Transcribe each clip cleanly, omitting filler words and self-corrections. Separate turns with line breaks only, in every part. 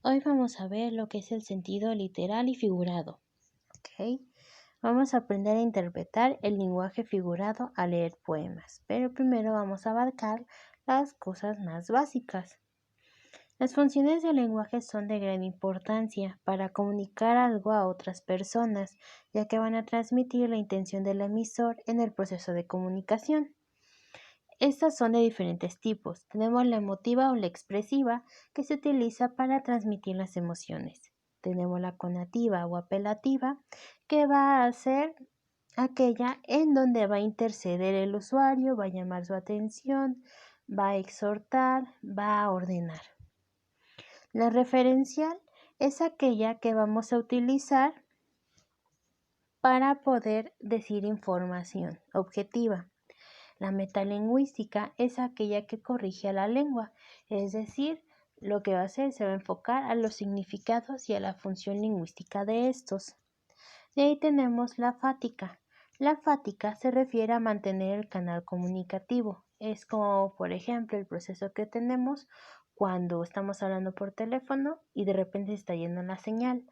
Hoy vamos a ver lo que es el sentido literal y figurado. ¿Ok? Vamos a aprender a interpretar el lenguaje figurado al leer poemas, pero primero vamos a abarcar las cosas más básicas. Las funciones del lenguaje son de gran importancia para comunicar algo a otras personas, ya que van a transmitir la intención del emisor en el proceso de comunicación. Estas son de diferentes tipos. Tenemos la emotiva o la expresiva, que se utiliza para transmitir las emociones. Tenemos la conativa o apelativa, que va a ser aquella en donde va a interceder el usuario, va a llamar su atención, va a exhortar, va a ordenar. La referencial es aquella que vamos a utilizar para poder decir información objetiva. La metalingüística es aquella que corrige a la lengua, es decir, lo que va a hacer se va a enfocar a los significados y a la función lingüística de estos. De ahí tenemos la fática. La fática se refiere a mantener el canal comunicativo. Es como, por ejemplo, el proceso que tenemos cuando estamos hablando por teléfono y de repente se está yendo la señal.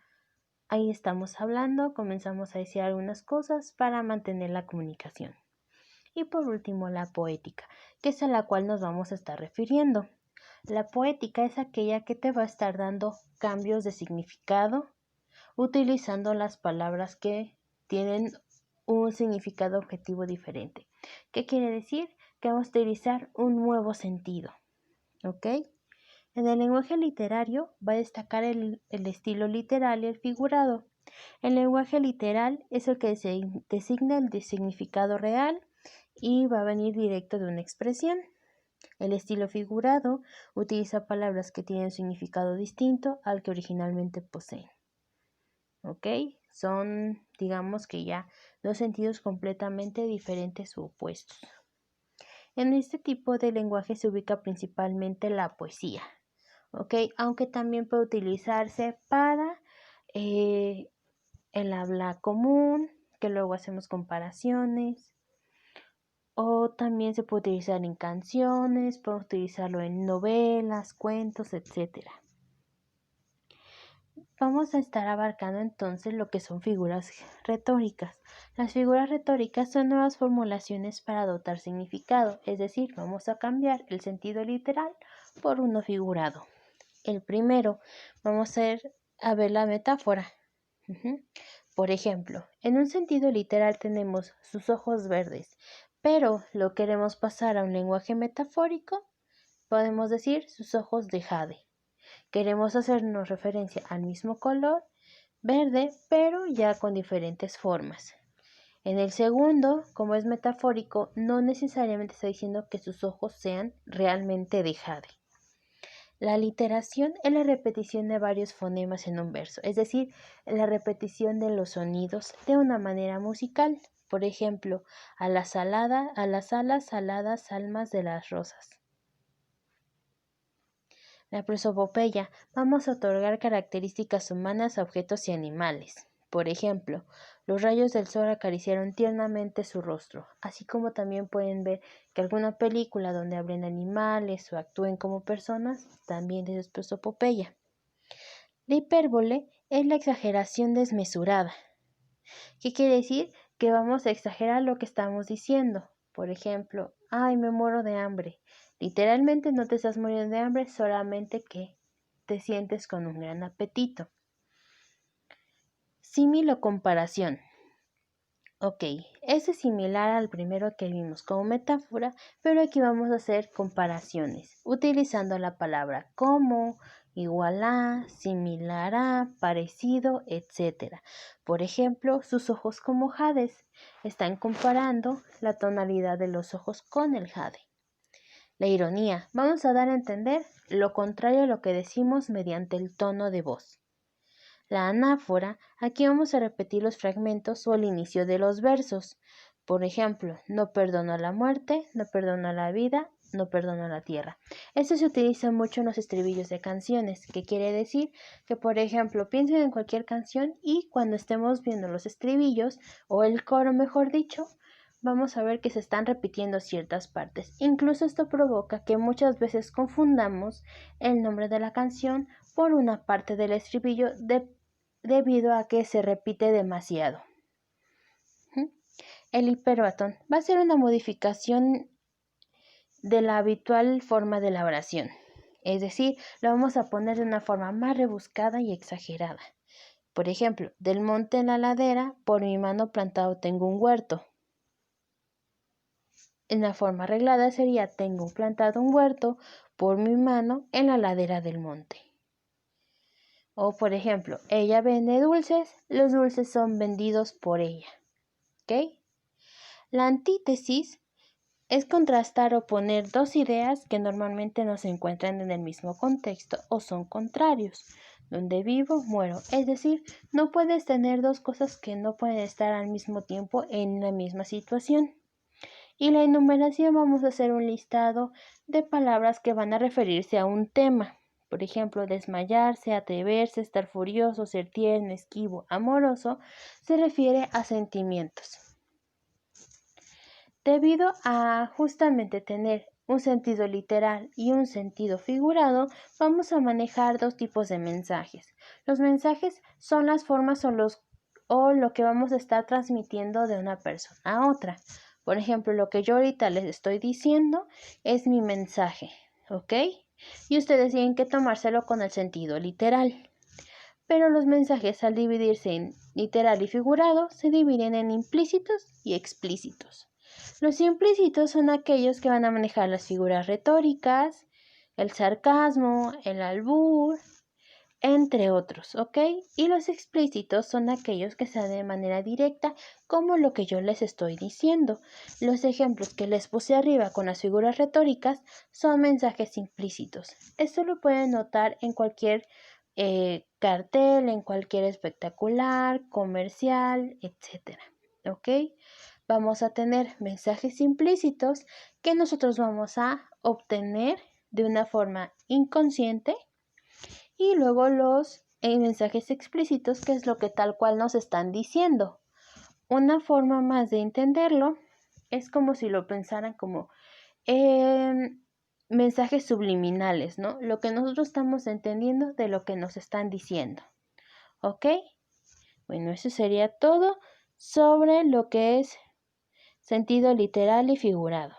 Ahí estamos hablando, comenzamos a decir algunas cosas para mantener la comunicación. Y por último, la poética, que es a la cual nos vamos a estar refiriendo. La poética es aquella que te va a estar dando cambios de significado, utilizando las palabras que tienen un significado objetivo diferente. ¿Qué quiere decir? Que vamos a utilizar un nuevo sentido. ¿Ok? En el lenguaje literario va a destacar el estilo literal y el figurado. El lenguaje literal es el que designa el significado real y va a venir directo de una expresión. El estilo figurado utiliza palabras que tienen un significado distinto al que originalmente poseen. ¿Ok? Son, digamos que ya dos sentidos completamente diferentes u opuestos. En este tipo de lenguaje se ubica principalmente la poesía. ¿Ok? Aunque también puede utilizarse para el habla común, que luego hacemos comparaciones. O también se puede utilizar en canciones, podemos utilizarlo en novelas, cuentos, etc. Vamos a estar abarcando entonces lo que son figuras retóricas. Las figuras retóricas son nuevas formulaciones para dotar significado, es decir, vamos a cambiar el sentido literal por uno figurado. El primero, vamos a ver la metáfora. Por ejemplo, en un sentido literal tenemos sus ojos verdes, pero lo queremos pasar a un lenguaje metafórico, podemos decir sus ojos de jade. Queremos hacernos referencia al mismo color, verde, pero ya con diferentes formas. En el segundo, como es metafórico, no necesariamente está diciendo que sus ojos sean realmente de jade. La aliteración es la repetición de varios fonemas en un verso, es decir, la repetición de los sonidos de una manera musical. Por ejemplo, a las alas saladas almas de las rosas. La prosopopeya, vamos a otorgar características humanas a objetos y animales. Por ejemplo, los rayos del sol acariciaron tiernamente su rostro, así como también pueden ver que alguna película donde hablen animales o actúen como personas, también es prosopopeya. La hipérbole es la exageración desmesurada. ¿Qué quiere decir? Que vamos a exagerar lo que estamos diciendo. Por ejemplo, ay, me muero de hambre. Literalmente no te estás muriendo de hambre, solamente que te sientes con un gran apetito. Símil o comparación. Ok, este es similar al primero que vimos como metáfora, pero aquí vamos a hacer comparaciones, utilizando la palabra como, igual a, similar a, parecido, etc. Por ejemplo, sus ojos como jades. Están comparando la tonalidad de los ojos con el jade. La ironía. Vamos a dar a entender lo contrario a lo que decimos mediante el tono de voz. La anáfora, aquí vamos a repetir los fragmentos o el inicio de los versos. Por ejemplo, no perdono la muerte, no perdono la vida, no perdono la tierra. Esto se utiliza mucho en los estribillos de canciones, que quiere decir que, por ejemplo, piensen en cualquier canción y cuando estemos viendo los estribillos, o el coro mejor dicho, vamos a ver que se están repitiendo ciertas partes. Incluso esto provoca que muchas veces confundamos el nombre de la canción por una parte del estribillo debido a que se repite demasiado. El hiperbatón va a ser una modificación de la habitual forma de la oración. Es decir, lo vamos a poner de una forma más rebuscada y exagerada. Por ejemplo, del monte en la ladera, por mi mano plantado tengo un huerto. En la forma arreglada sería tengo plantado un huerto por mi mano en la ladera del monte. O por ejemplo, ella vende dulces, los dulces son vendidos por ella. ¿Ok? La antítesis es contrastar o poner dos ideas que normalmente no se encuentran en el mismo contexto o son contrarios. Donde vivo, muero. Es decir, no puedes tener dos cosas que no pueden estar al mismo tiempo en la misma situación. Y la enumeración vamos a hacer un listado de palabras que van a referirse a un tema. Por ejemplo, desmayarse, atreverse, estar furioso, ser tierno, esquivo, amoroso, se refiere a sentimientos. Debido a justamente tener un sentido literal y un sentido figurado, vamos a manejar dos tipos de mensajes. Los mensajes son las formas o lo que vamos a estar transmitiendo de una persona a otra. Por ejemplo, lo que yo ahorita les estoy diciendo es mi mensaje, ¿ok? Y ustedes tienen que tomárselo con el sentido literal. Pero los mensajes, al dividirse en literal y figurado, se dividen en implícitos y explícitos. Los implícitos son aquellos que van a manejar las figuras retóricas, el sarcasmo, el albur, entre otros, ¿ok? Y los explícitos son aquellos que se dan de manera directa, como lo que yo les estoy diciendo. Los ejemplos que les puse arriba con las figuras retóricas son mensajes implícitos. Esto lo pueden notar en cualquier cartel, en cualquier espectacular, comercial, etc. ¿Ok? Vamos a tener mensajes implícitos que nosotros vamos a obtener de una forma inconsciente y luego los mensajes explícitos, que es lo que tal cual nos están diciendo. Una forma más de entenderlo es como si lo pensaran como mensajes subliminales, ¿no? Lo que nosotros estamos entendiendo de lo que nos están diciendo. ¿Ok? Bueno, eso sería todo sobre lo que es sentido literal y figurado.